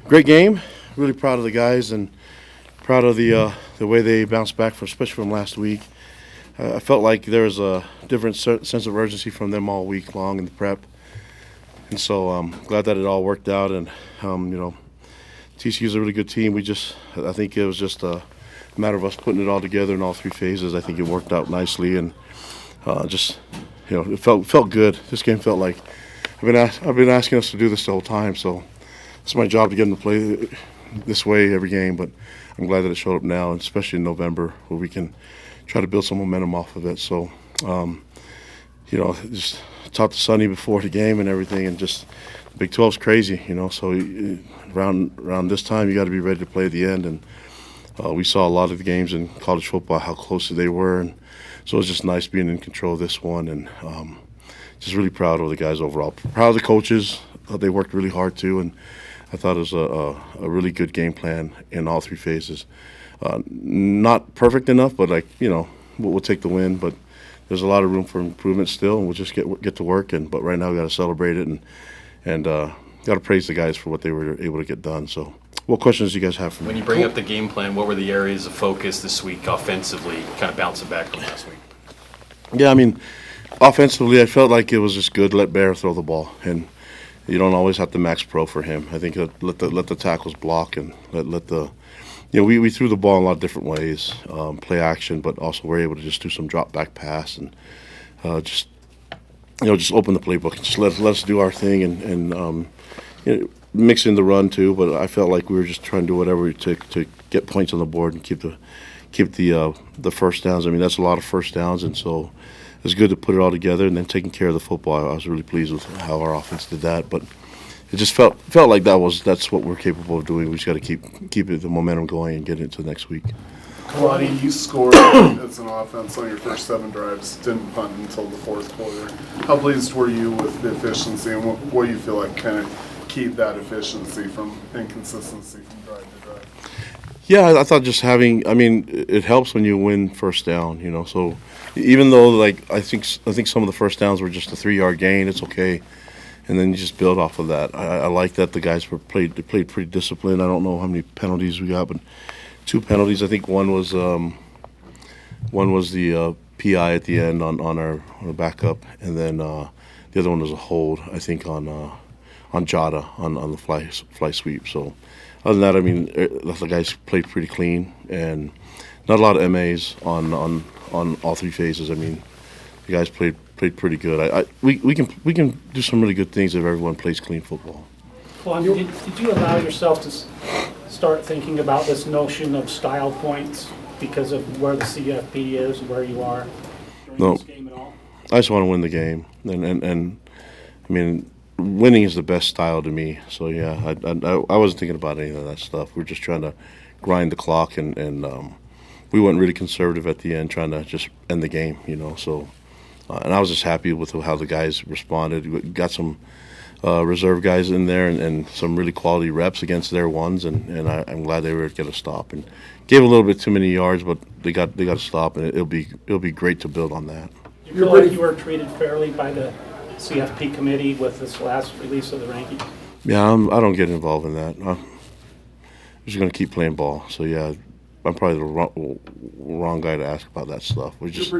Great game. Really proud of the guys and proud of the way they bounced back, especially from last week. I felt like there was a different sense of urgency from them all week long in the prep, and so I'm glad that it all worked out. And TCU is a really good team. I think it was just a matter of us putting it all together in all three phases. I think it worked out nicely, and it felt good. This game felt like I've been asking us to do this the whole time, so it's my job to get them to play this way every game. But I'm glad that it showed up now, and especially in November, where we can try to build some momentum off of it. So, just talked to Sonny before the game and everything, and just Big 12's crazy, So around this time, you got to be ready to play at the end, and we saw a lot of the games in college football how close they were, and so it was just nice being in control of this one, and just really proud of the guys overall. Proud of the coaches. Thought they worked really hard too, and I thought it was a really good game plan in all three phases. Not perfect enough, but we'll take the win. But there's a lot of room for improvement still, and we'll just get to work. But right now we got to celebrate it and got to praise the guys for what they were able to get done. So, what questions do you guys have for me? When you bring up the game plan, what were the areas of focus this week offensively, kind of bouncing back from last week? Yeah, offensively, I felt like it was just good to let Bear throw the ball, and you don't always have to max pro for him. I think let the tackles block and let the we threw the ball in a lot of different ways, play action, but also we're able to just do some drop back pass and just open the playbook and just let us do our thing and mix in the run too. But I felt like we were just trying to do whatever we took to get points on the board and keep the first downs. That's a lot of first downs, and so it was good to put it all together and then taking care of the football. I was really pleased with how our offense did that, but it just felt like that's what we're capable of doing. We just got to keep the momentum going and get into next week. Kalani, you scored as an offense on your first 7 drives, didn't punt until the fourth quarter. How pleased were you with the efficiency, and what do you feel like kind of keep that efficiency from inconsistency from drive to drive? Yeah, I thought just it helps when you win first down, so even though I think some of the first downs were just a 3-yard gain, it's okay. And then you just build off of that. I like that the guys played pretty disciplined. I don't know how many penalties we got, but 2 penalties. I think one was the PI at the end on our backup, and then the other one was a hold. I think on Jada on the fly sweep. So other than that, the guys played pretty clean and not a lot of MAs on all 3 phases. The guys played pretty good. We can do some really good things if everyone plays clean football. Kalani, did you allow yourself to start thinking about this notion of style points because of where the CFP is, where you are during this game at all? I just want to win the game, and winning is the best style to me. So yeah, I wasn't thinking about any of that stuff. We're just trying to grind the clock, and we went really conservative at the end, trying to just end the game. So. And I was just happy with how the guys responded. We got some reserve guys in there and some really quality reps against their ones, and I'm glad they were able to get a stop. And gave a little bit too many yards, but they got a stop, and it'll be great to build on that. Do you feel like you were treated fairly by the CFP committee with this last release of the ranking? Yeah, I don't get involved in that. I'm just going to keep playing ball. So yeah, I'm probably the wrong guy to ask about that stuff. We just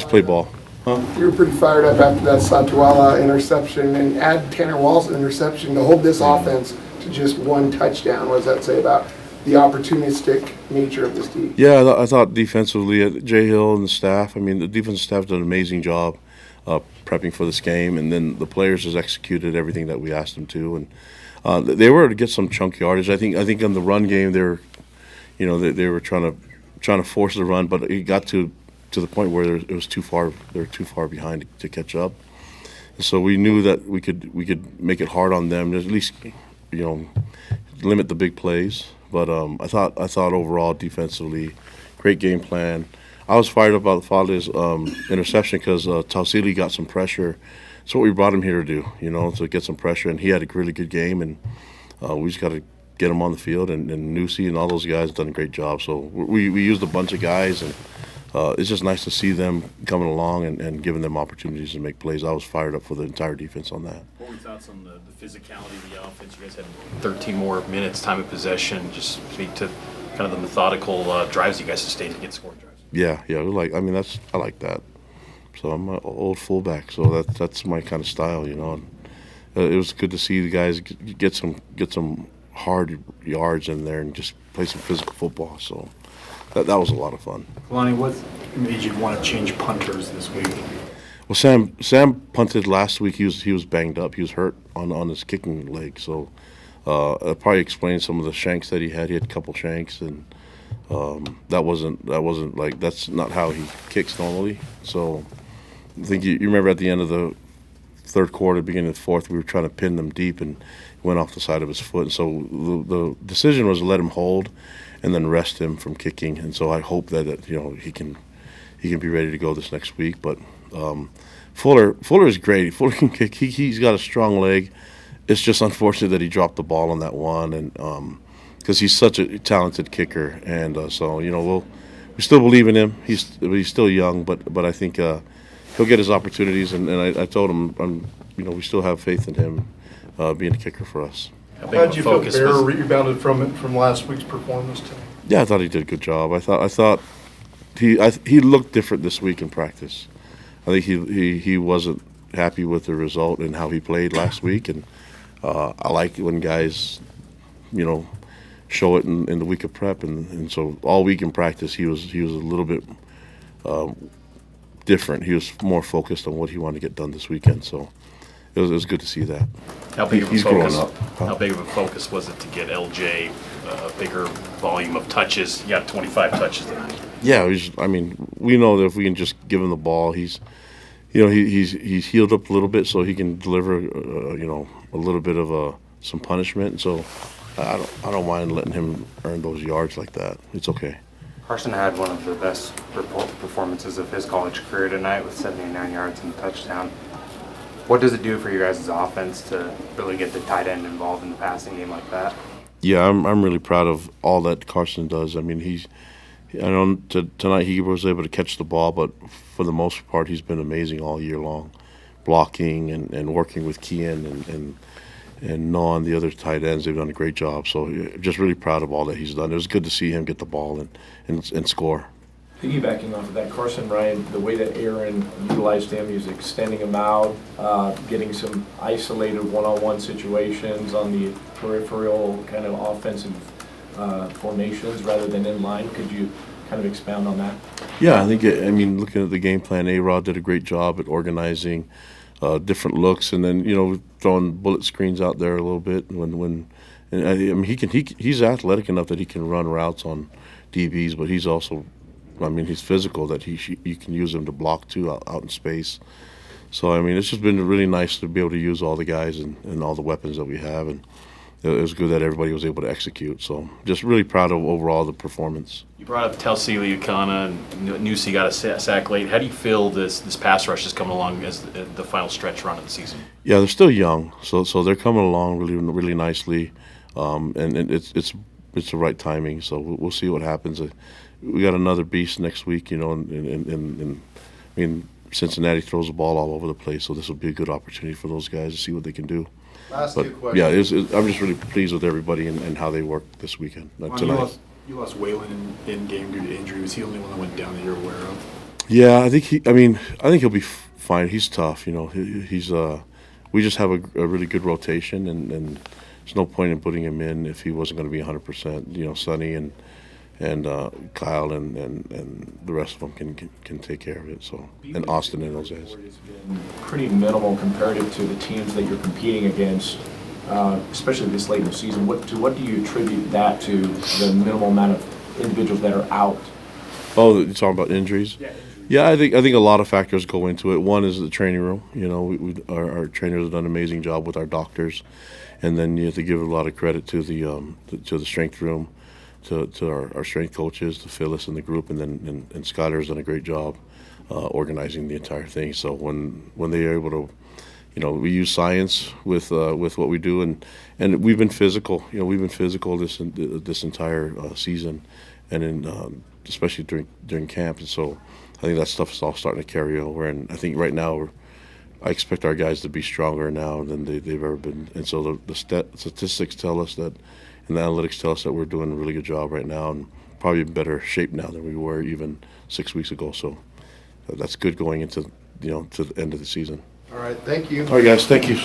play ball. Huh? You were pretty fired up after that Satuala interception, and add Tanner Wall's interception to hold this offense to just 1 touchdown. What does that say about the opportunistic nature of this team? Yeah, I thought defensively, Jay Hill and the staff, the defensive staff did an amazing job prepping for this game, and then the players just executed everything that we asked them to, and they were able to get some chunk yardage. I think in the run game they were trying to force the run, but it got to the point where it was too far. They were too far behind to catch up. And so we knew that we could make it hard on them, at least limit the big plays. But I thought overall defensively, great game plan. I was fired up about Fale's interception because Tausili got some pressure. That's what we brought him here to do, to get some pressure. And he had a really good game, and we just got to get him on the field. And Nusi and all those guys done a great job. So we used a bunch of guys, and it's just nice to see them coming along and giving them opportunities to make plays. I was fired up for the entire defense on that. What were your thoughts on the physicality of the offense? You guys had 13 more minutes, time of possession. Just speak to kind of the methodical drives you guys sustained to get scoring drives. Yeah, I like that. So I'm an old fullback, so that's my kind of style, And, it was good to see the guys get some hard yards in there and just play some physical football. So that was a lot of fun. Kalani, what made you want to change punters this week? Well, Sam punted last week. He was banged up. He was hurt on his kicking leg. So that probably explains some of the shanks that he had. He had a couple shanks, and that wasn't like that's not how he kicks normally. So I think you remember at the end of the third quarter, beginning of the fourth, we were trying to pin them deep, and he went off the side of his foot. And so the decision was to let him hold and then rest him from kicking. And so I hope that he can be ready to go this next week. But Fuller is great. Fuller can kick. He's got a strong leg. It's just unfortunate that he dropped the ball on that one, and because he's such a talented kicker. And so we still believe in him. He's still young, but I think he'll get his opportunities. And I told him, we still have faith in him being a kicker for us. How did you feel Bear rebounded from last week's performance today? Yeah, I thought he did a good job. I thought he looked different this week in practice. I think he wasn't happy with the result and how he played last week, and I like it when guys, show it in the week of prep, and so all week in practice he was a little bit different. He was more focused on what he wanted to get done this weekend. So it was good to see that. How big of a He's focus? growing up. Huh? How big of a focus was it to get LJ a bigger volume of touches? You got 25 touches tonight. Yeah, we know that if we can just give him the ball, he's healed up a little bit, so he can deliver, a little bit of some punishment. So I don't mind letting him earn those yards like that. It's okay. Carson had one of the best performances of his college career tonight with 79 yards and a touchdown. What does it do for you guys' offense to really get the tight end involved in the passing game like that? Yeah, I'm really proud of all that Carson does. I mean, tonight he was able to catch the ball, but for the most part he's been amazing all year long, blocking and working with Kian and Noah and the other tight ends. They've done a great job. So just really proud of all that he's done. It was good to see him get the ball and score. Piggybacking off of that, Carson Ryan, the way that Aaron utilized him, he was extending him out, getting some isolated one-on-one situations on the peripheral kind of offensive formations rather than in line. Could you kind of expound on that? Yeah, looking at the game plan, A-Rod did a great job at organizing different looks, and then throwing bullet screens out there a little bit. He's athletic enough that he can run routes on DBs, but he's also, he's physical that you can use him to block too out in space. So it's just been really nice to be able to use all the guys and all the weapons that we have, and it was good that everybody was able to execute. So just really proud of overall the performance. You brought up Telsili, Ukana, and Newsy got a sack late. How do you feel this pass rush is coming along as the final stretch run of the season? Yeah, they're still young, so they're coming along really nicely, and it's the right timing. So we'll see what happens. We got another beast next week, Cincinnati throws the ball all over the place, so this will be a good opportunity for those guys to see what they can do. Last But two questions. yeah, I'm just really pleased with everybody and how they worked this weekend tonight. You lost Waylon in game due to injury. Was he the only one that went down that you're aware of? Yeah, I think he'll be fine. He's tough, He's we just have a really good rotation, and there's no point in putting him in if he wasn't going to be 100%. Sonny and Kyle and the rest of them can take care of it. So, and Austin and those guys. It's been pretty minimal comparative to the teams that you're competing against, especially this late in the season. What do you attribute that to, the minimal amount of individuals that are out? Oh, you're talking about injuries? Yeah, I think a lot of factors go into it. One is the training room. Our trainers have done an amazing job with our doctors, and then you have to give a lot of credit to the strength room, to our strength coaches, to Phyllis and the group, and then and Skylar's done a great job organizing the entire thing. So when they're able to, we use science with what we do, and we've been physical. We've been physical this entire season, and in especially during camp. And so I think that stuff is all starting to carry over. And I think right now I expect our guys to be stronger now than they've ever been. And so the statistics tell us that, and the analytics tell us that we're doing a really good job right now, and probably in better shape now than we were even 6 weeks ago. So that's good going into to the end of the season. All right, thank you. All right, guys, thank you.